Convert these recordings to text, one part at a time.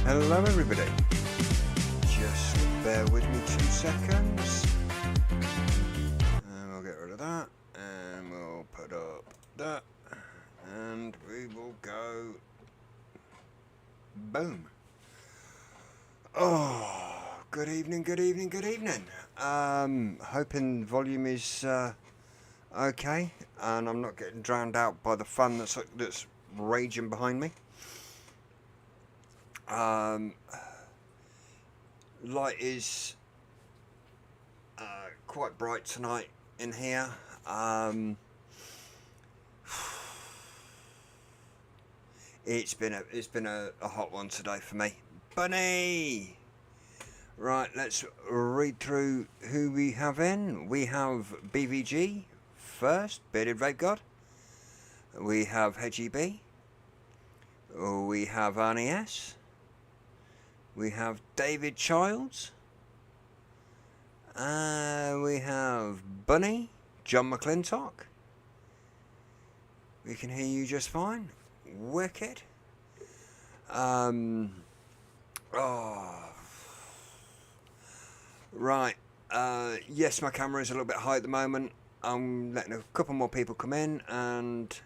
Hello everybody, just bear with me 2 seconds and we'll get rid of that and we'll put up that and we will go boom. Oh, good evening. Hoping volume is okay and I'm not getting drowned out by the fan that's raging behind me. Light is quite bright tonight in here. It's been a hot one today for me. Bunny! Right, let's read through who we have in. We have BVG first, Bearded Vape God. We have Hedgie B. We have Arnie S. We have David Childs. We have Bunny, John McClintock. We can hear you just fine. Wicked. Right. Yes, my camera is a little bit high at the moment. I'm letting a couple more people come in and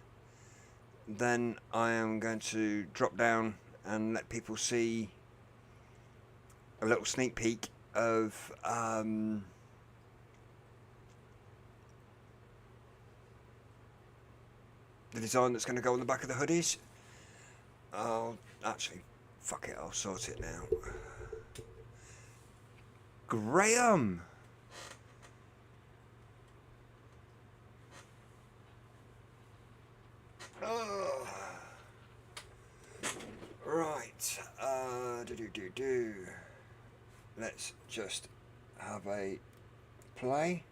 then I am going to drop down and let people see a little sneak peek of the design that's going to go on the back of the hoodies. I'll actually, fuck it, I'll sort it now. Graham! Oh. Right, let's just have a play.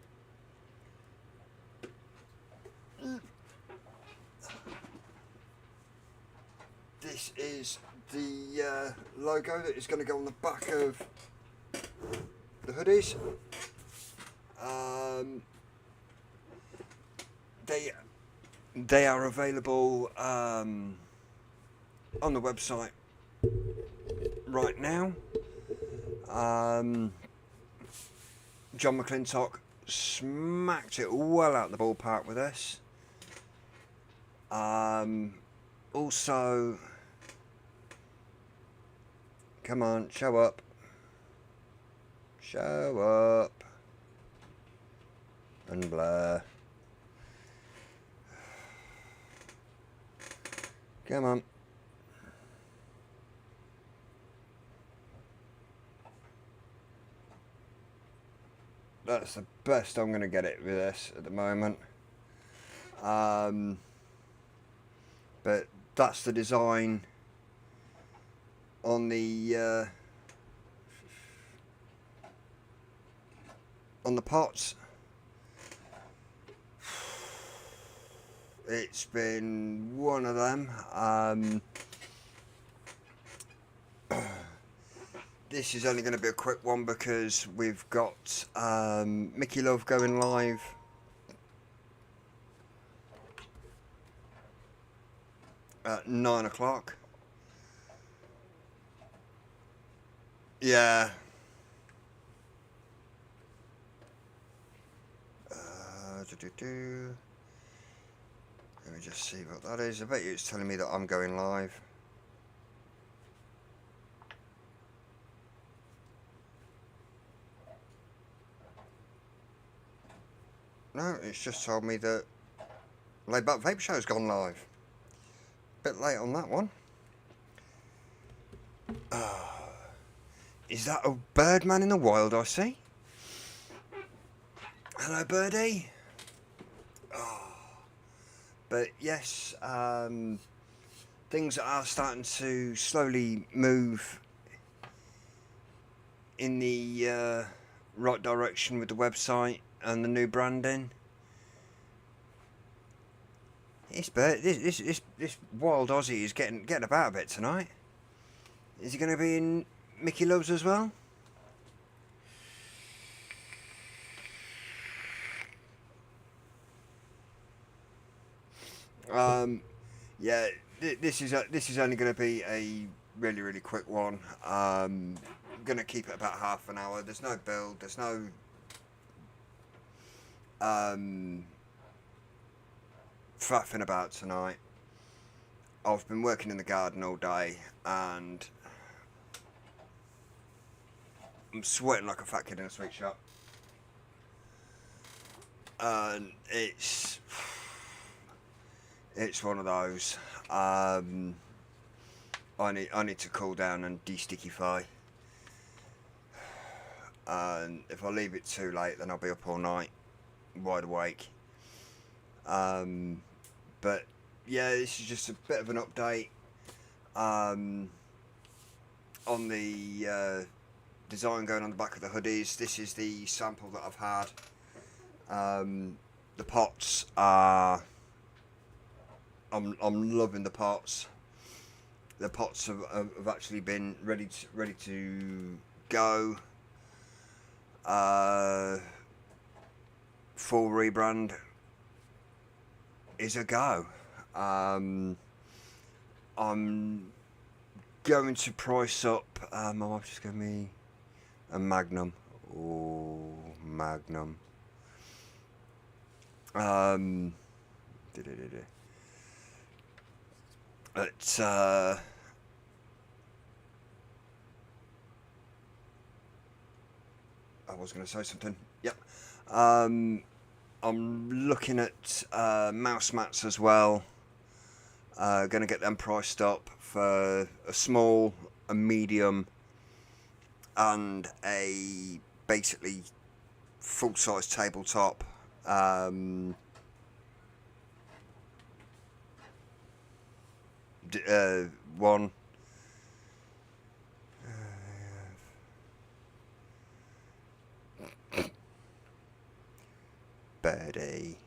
This is the logo that is going to go on the back of the hoodies. They are available on the website right now. John McClintock smacked it well out the ballpark with this. Also, come on, show up. Show up. And blur. Come on. That's the best I'm going to get it with this at the moment. But that's the design on the pots. It's been one of them. This is only going to be a quick one because we've got Mickey Love going live at 9 o'clock. Yeah. Let me just see what that is. I bet you it's telling me that I'm going live. No, it's just told me that Laid Back Vape Show's gone live. Bit late on that one. Is that a birdman in the wild I see? Hello, birdie. But yes, things are starting to slowly move in the right direction with the website and the new branding. This wild Aussie is getting about a bit tonight. Is he going to be in Mickey Loves as well? Yeah, this is only going to be a really quick one. I'm gonna keep it about half an hour. There's no build. There's no faffing about tonight. I've been working in the garden all day and I'm sweating like a fat kid in a sweet shop. And it's one of those. I need to cool down and de-stickify. And if I leave it too late, then I'll be up all night, wide awake. But yeah, this is just a bit of an update on the design going on the back of the hoodies. This is the sample that I've had. The pots are, I'm loving the pots. The pots have actually been ready to go. Full rebrand is a go. I'm going to price up. My wife just gave me a Magnum. Oh, Magnum. But I was going to say something. Yep. I'm looking at mouse mats as well. Going to get them priced up for a small, a medium, and a basically full-size tabletop. One. Birdie.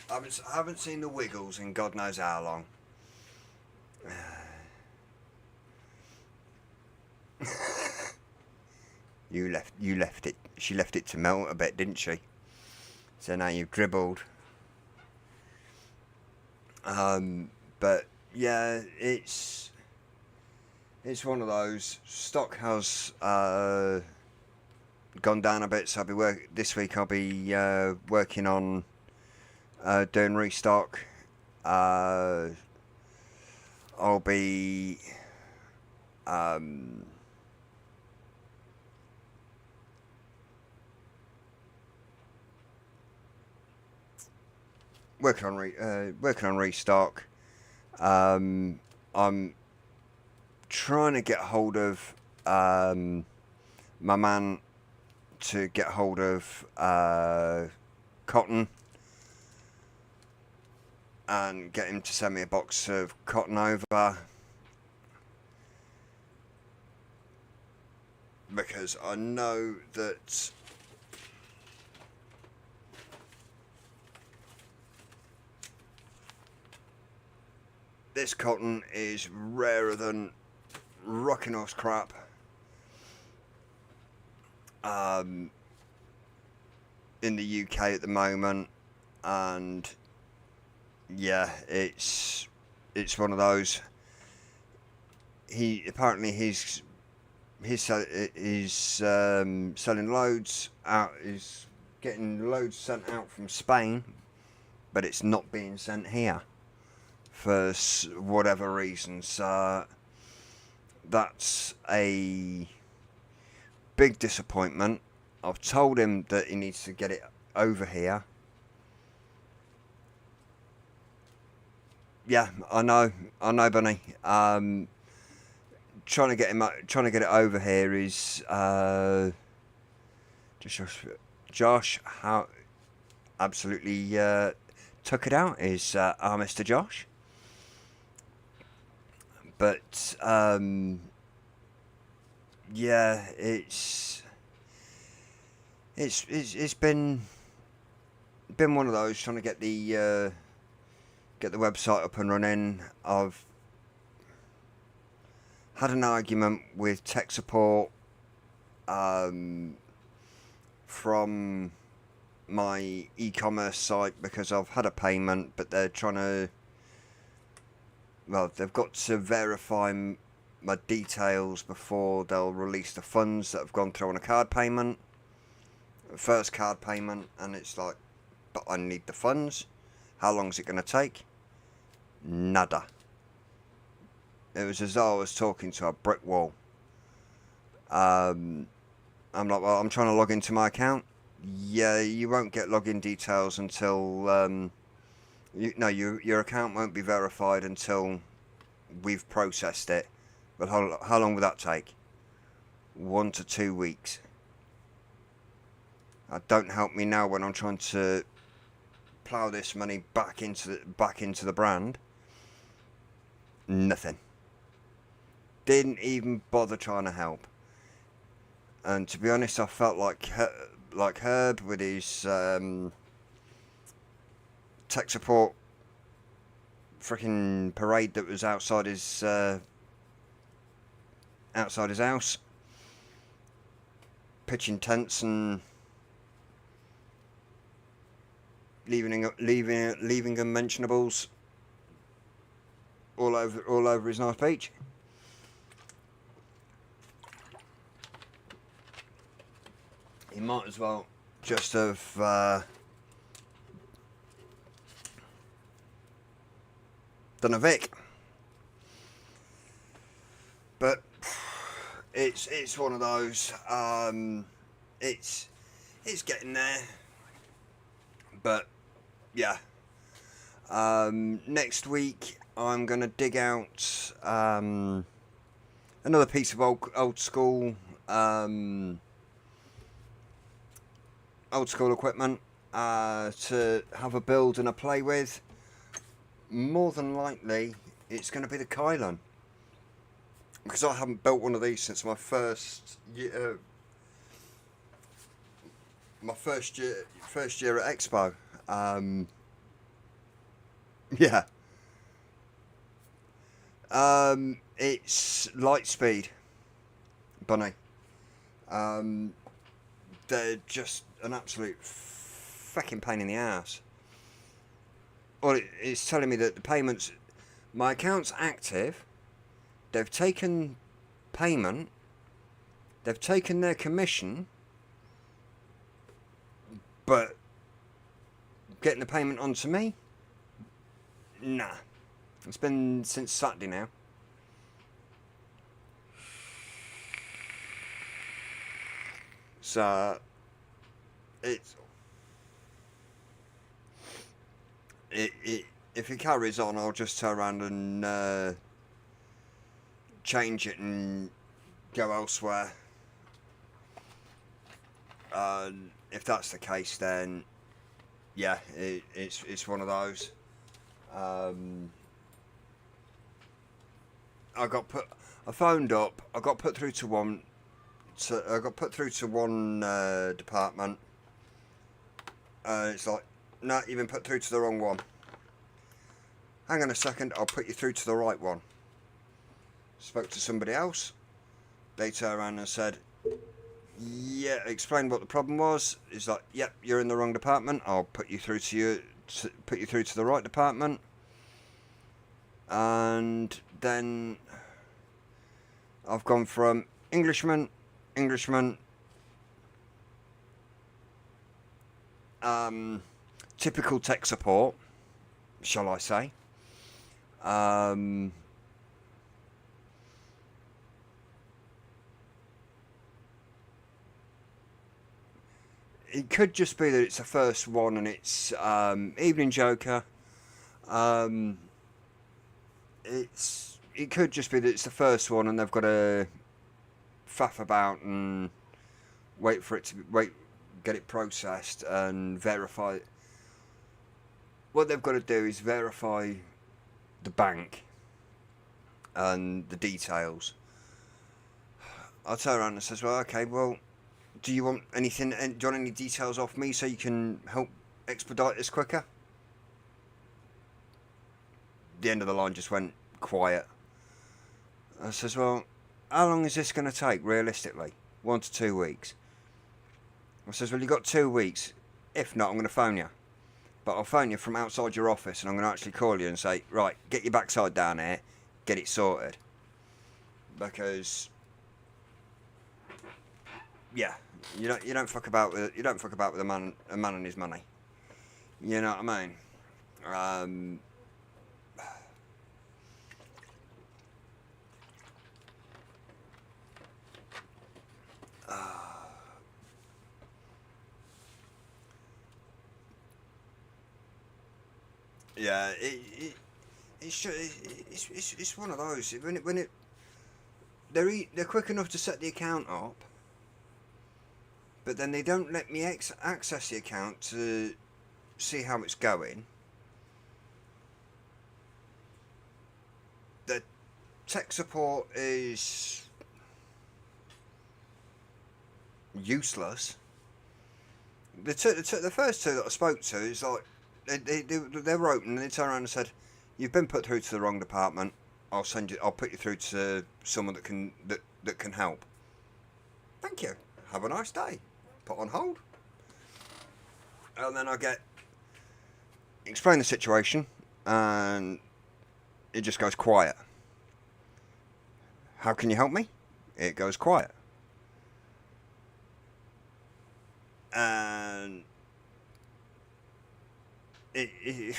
I haven't seen the Wiggles in God knows how long. You left it. She left it to melt a bit, didn't she? So now you've dribbled. But yeah, it's one of those. Stock has gone down a bit, so this week I'll be working on doing restock. I'll be working on restock. I'm trying to get hold of my man to get hold of cotton and get him to send me a box of cotton over, because I know that this cotton is rarer than rocking horse crap. In the UK at the moment, and yeah, it's one of those. He's selling loads out. Is getting loads sent out from Spain, but it's not being sent here for whatever reasons. That's a big disappointment. I've told him that he needs to get it over here. Yeah, I know, Bunny. Trying to get it over here is Josh. How absolutely took it out is our Mr. Josh. But yeah, it's been one of those, trying to get the website up and running. I've had an argument with tech support from my e-commerce site because I've had a payment, but they're trying to well, they've got to verify my details before they'll release the funds that have gone through on a card payment. First card payment, and it's like, but I need the funds. How long is it going to take? Nada. It was as though I was talking to a brick wall. I'm like, well, I'm trying to log into my account. Yeah, you won't get login details until your account won't be verified until we've processed it. But how long will that take? 1 to 2 weeks. Don't help me now when I'm trying to plough this money back into the brand. Nothing. Didn't even bother trying to help. And to be honest, I felt like Herb with his tech support freaking parade that was outside his house, pitching tents and leaving unmentionables all over his nice beach. He might as well just have done a Vic. But it's one of those. It's getting there. But yeah. Next week I'm gonna dig out another piece of old school equipment to have a build and a play with. More than likely, it's going to be the Kylon, because I haven't built one of these since my first year. My first year at Expo. Yeah. It's Lightspeed, Bunny. They're just an absolute fucking pain in the ass. Well, it's telling me that the payments, my account's active, they've taken payment, they've taken their commission, but getting the payment onto me? Nah. It's been since Saturday now. So if it carries on, I'll just turn around and change it and go elsewhere. If that's the case, then yeah, it's one of those. I phoned up. I got put through to one. I got put through to one department. It's like, no, you've been put through to the wrong one. Hang on a second, I'll put you through to the right one. Spoke to somebody else. They turned around and said, yeah, explained what the problem was. It's like, yep, you're in the wrong department. I'll put you through to the right department. And then I've gone from Englishman, typical tech support, shall I say. It could just be that it's the first one and it's Evening Joker. It could just be that it's the first one and they've got to faff about and get it processed and verify. What they've got to do is verify the bank and the details. I turn around and says, well, okay, well, do you want anything? Do you want any details off me so you can help expedite this quicker? The end of the line just went quiet. I says, well, how long is this going to take realistically? 1 to 2 weeks. I says, well, you got 2 weeks. If not, I'm going to phone you. but I'll phone you from outside your office, and I'm going to actually call you and say, right, get your backside down here, get it sorted. Because, yeah, you don't fuck about with a man and his money. You know what I mean? Yeah, it's one of those they're quick enough to set the account up, but then they don't let me access the account to see how it's going. The tech support is useless. The first two that I spoke to is like they were open and they turned around and said, "You've been put through to the wrong department. I'll put you through to someone that can help." Thank you. Have a nice day. Put on hold. And then I explain the situation, and it just goes quiet. How can you help me? It goes quiet. And it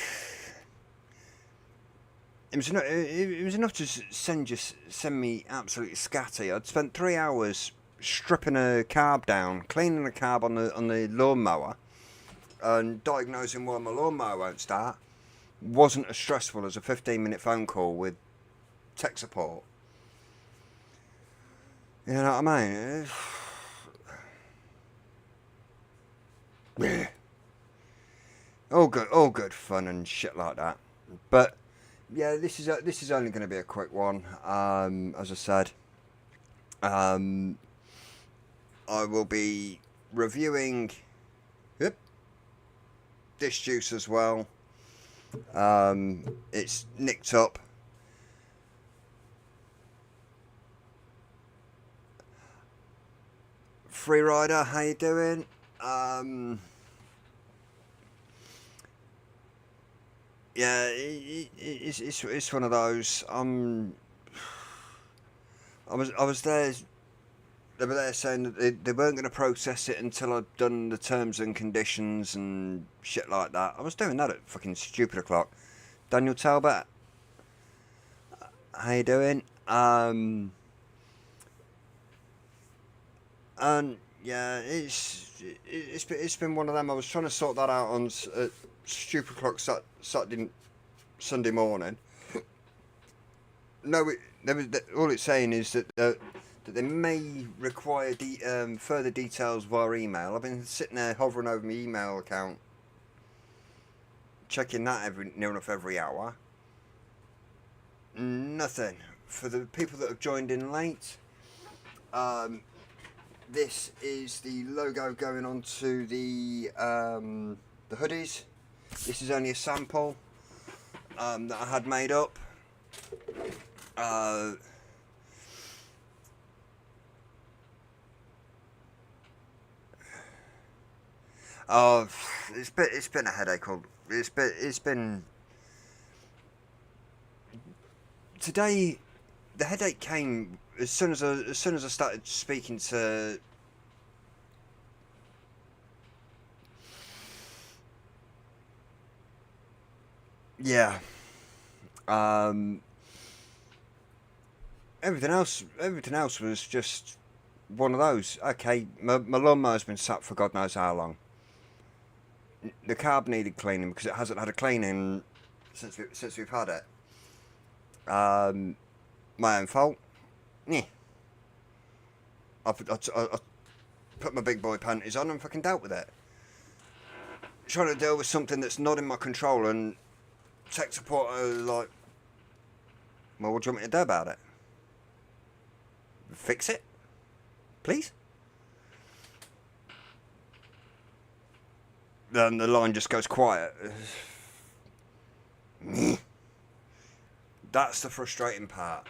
was enough to send me absolutely scatty. I'd spent 3 hours stripping a carb down, cleaning the carb on the lawnmower, and diagnosing why my lawnmower won't start. Wasn't as stressful as a 15-minute phone call with tech support. You know what I mean? all good fun and shit like that. But yeah, this is only going to be a quick one. As I said, I will be reviewing this juice as well. It's nicked up. Freerider, how you doing? Yeah, it's one of those. I was there. They were there saying that they weren't going to process it until I'd done the terms and conditions and shit like that. I was doing that at fucking stupid o'clock. Daniel Talbot, how you doing? And yeah, it's been one of them. I was trying to sort that out on stupid o'clock Sunday morning. No, all it's saying is that they may require further details via email. I've been sitting there hovering over my email account, checking that near enough every hour. Nothing. For the people that have joined in late, this is the logo going onto the hoodies. This is only a sample that I had made up. Oh, it's been a headache. It's been today. The headache came as soon as I started speaking to. Yeah. Everything else was just one of those. Okay, my lawnmower's been sat for God knows how long. The carb needed cleaning because it hasn't had a cleaning since we've had it. My own fault. Yeah. I put my big boy panties on and fucking dealt with it. Trying to deal with something that's not in my control, and tech support are like, well, what do you want me to do about it? Fix it, please? Then the line just goes quiet. That's the frustrating part.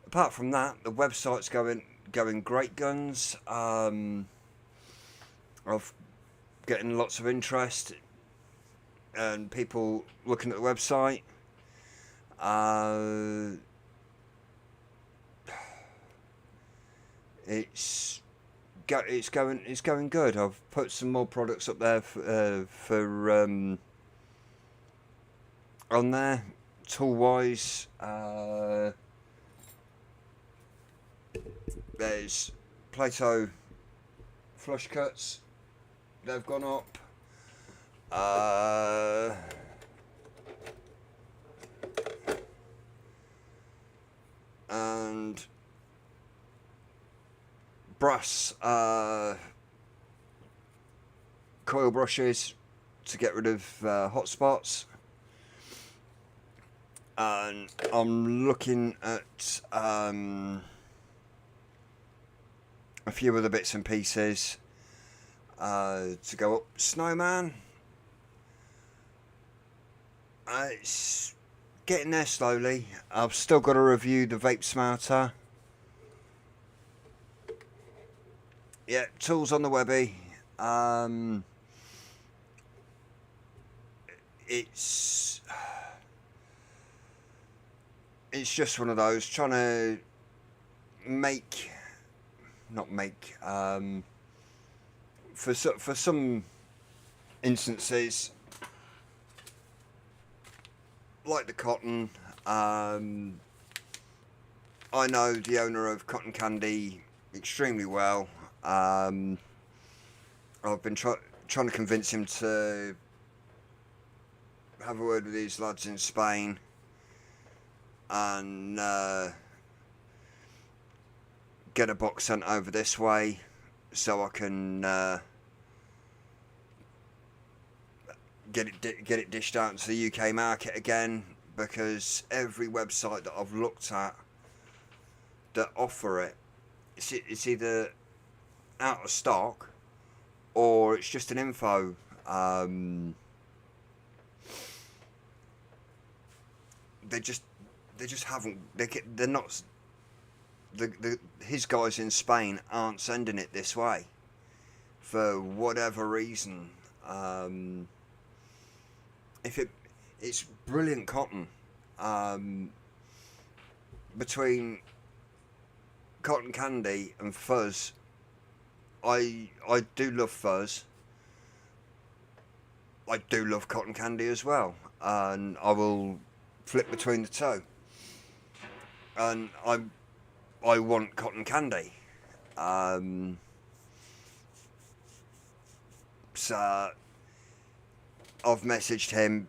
Apart from that, the website's going great guns. I've getting lots of interest and people looking at the website. It's going good. I've put some more products up there for on there, tool wise. There's Plato flush cuts. They've gone up. And brass coil brushes to get rid of hot spots. And I'm looking at a few other bits and pieces to go up. Snowman. It's getting there slowly. I've still got to review the vape smarter. Yeah, tools on the Webby. It's just one of those, trying to for some instances, like the cotton. I know the owner of Cotton Candy extremely well. I've been trying to convince him to have a word with these lads in Spain and get a box sent over this way so I can get it dished out into the UK market again, because every website that I've looked at that offer it, it's either out of stock or it's just an info. They just haven't. They're not. His guys in Spain aren't sending it this way for whatever reason. It's brilliant cotton. Between Cotton Candy and Fuzz, I do love Fuzz. I do love Cotton Candy as well, and I will flip between the two. And I want Cotton Candy. So I've messaged him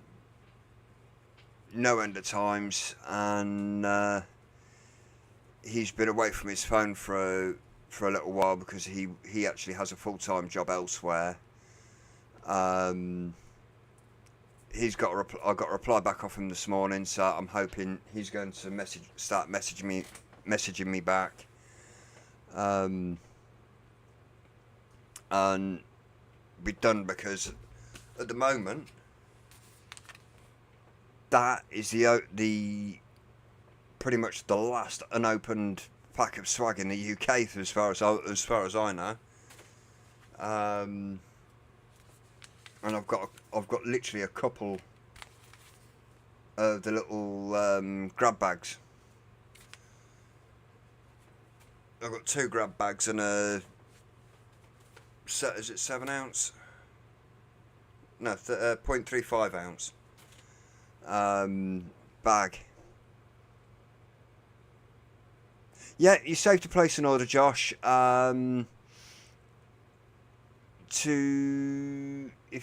no end of times, and he's been away from his phone for a little while because he actually has a full-time job elsewhere. I got a reply back off him this morning, so I'm hoping he's going to start messaging me back, and be done, because at the moment that is the pretty much the last unopened pack of swag in the UK as far as I know. And I've got literally a couple of the little grab bags. I've got 2 grab bags and a set. Is it 7 ounce? No, 0.35 ounce bag. Yeah, you're safe to place an order, Josh. If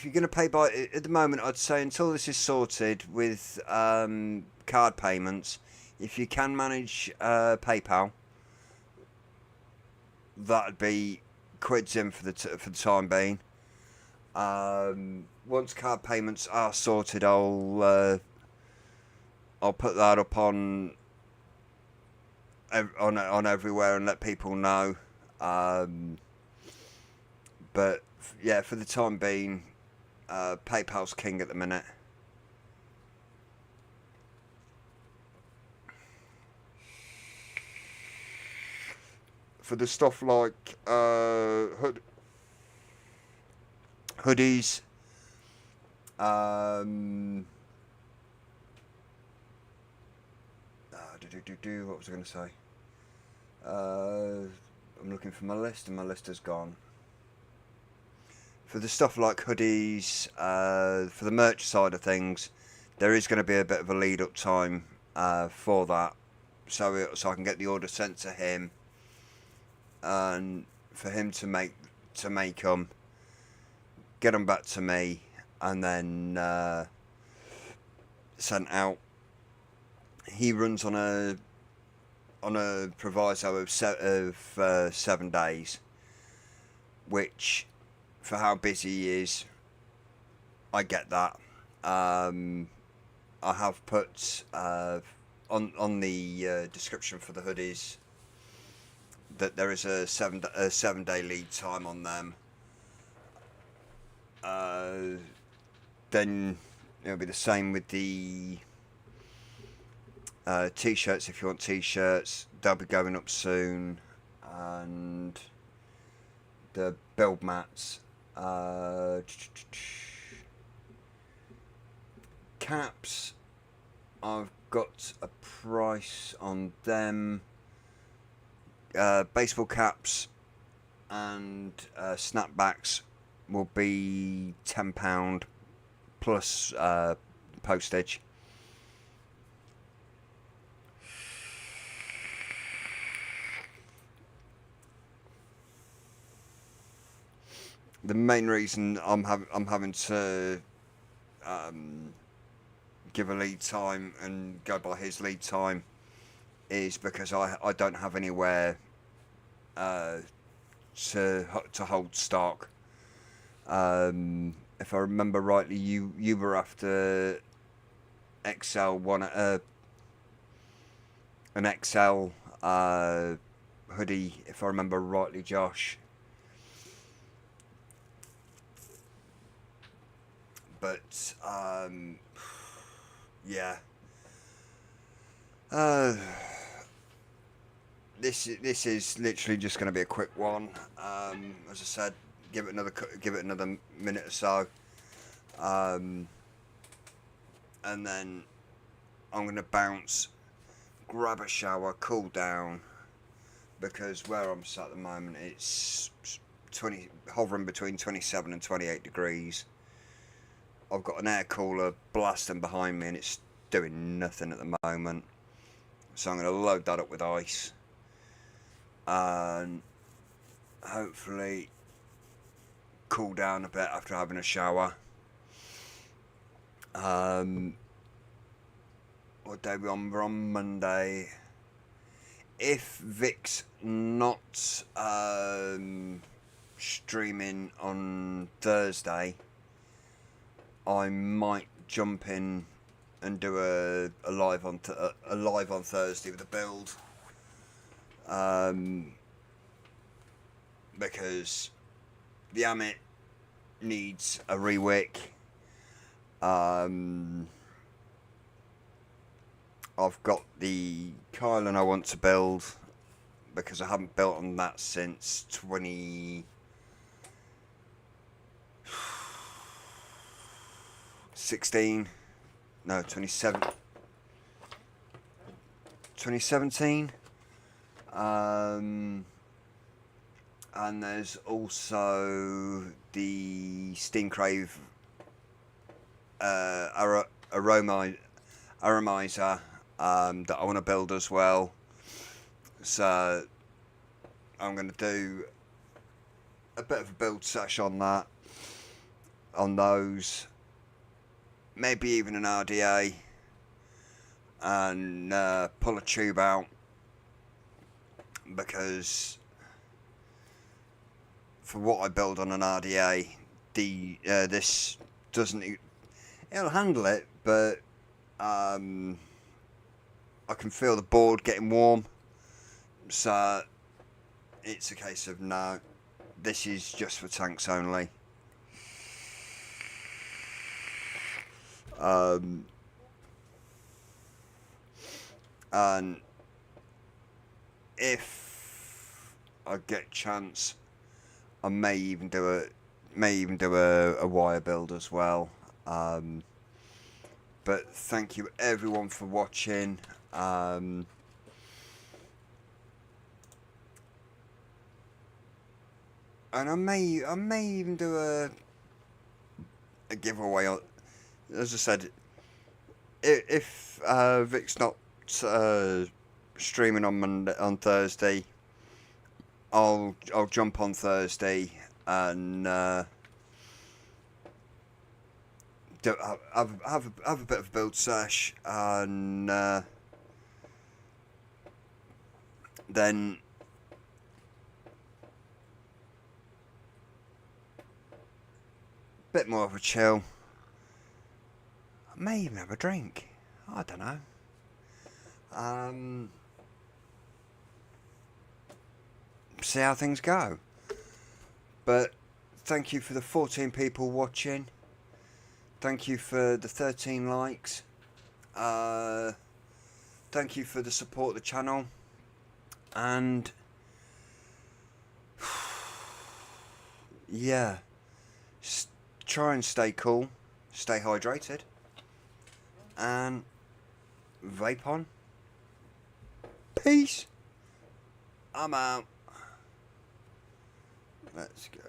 you're going to pay by, at the moment, I'd say until this is sorted with card payments, if you can manage PayPal, that'd be quids in for the time being. Once card payments are sorted, I'll put that up on everywhere and let people know. But yeah, for the time being, PayPal's king at the minute. For the stuff like hoodies. What was I going to say? I'm looking for my list, and my list has gone. For the stuff like hoodies, for the merch side of things, there is going to be a bit of a lead up time for that, so I can get the order sent to him, and for him to make them, get them back to me, and then sent out. He runs on a proviso of 7 days, which, for how busy he is, I get that. I have put on the description for the hoodies that there is a 7-day lead time on them. Then it'll be the same with the t-shirts. If you want t-shirts, they'll be going up soon, and the build mats, caps, I've got a price on them. Baseball caps and snapbacks will be £10 plus postage. The main reason I'm having to give a lead time and go by his lead time is because I don't have anywhere to hold stock. If I remember rightly, you were after an XL hoodie, if I remember rightly, Josh. But yeah, this is literally just going to be a quick one. As I said, give it another minute or so, and then I'm going to bounce, grab a shower, cool down, because where I'm sat at the moment it's hovering between 27 and 28 degrees. I've got an air cooler blasting behind me and it's doing nothing at the moment, so I'm going to load that up with ice and hopefully cool down a bit after having a shower. What day are we on? We're on Monday. If Vic's not streaming on Thursday, I might jump in and do a live on Thursday with a build, because the Amit needs a rewick. I've got the Kylan I want to build because I haven't built on that since 2017. And there's also the Steam Crave aromizer that I want to build as well. So I'm going to do a bit of a build sesh on those. Maybe even an RDA, and pull a tube out, because for what I build on an RDA, this doesn't. It'll handle it, but I can feel the board getting warm, so it's a case of no. This is just for tanks only. And if I get a chance, I may even do may even do a wire build as well. But thank you everyone for watching. And I may even do a giveaway. As I said, if Vic's not streaming on Thursday, I'll jump on Thursday and have a bit of a build sesh, and then a bit more of a chill. I may even have a drink. I don't know. See how things go. But thank you for the 14 people watching. Thank you for the 13 likes. Thank you for the support of the channel. And yeah, try and stay cool, stay hydrated, and vape on. Peace. I'm out. Let's go.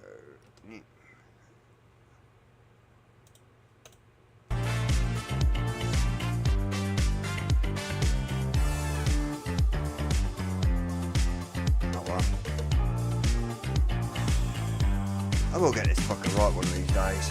Oh well. I will get this fucker right one of these days.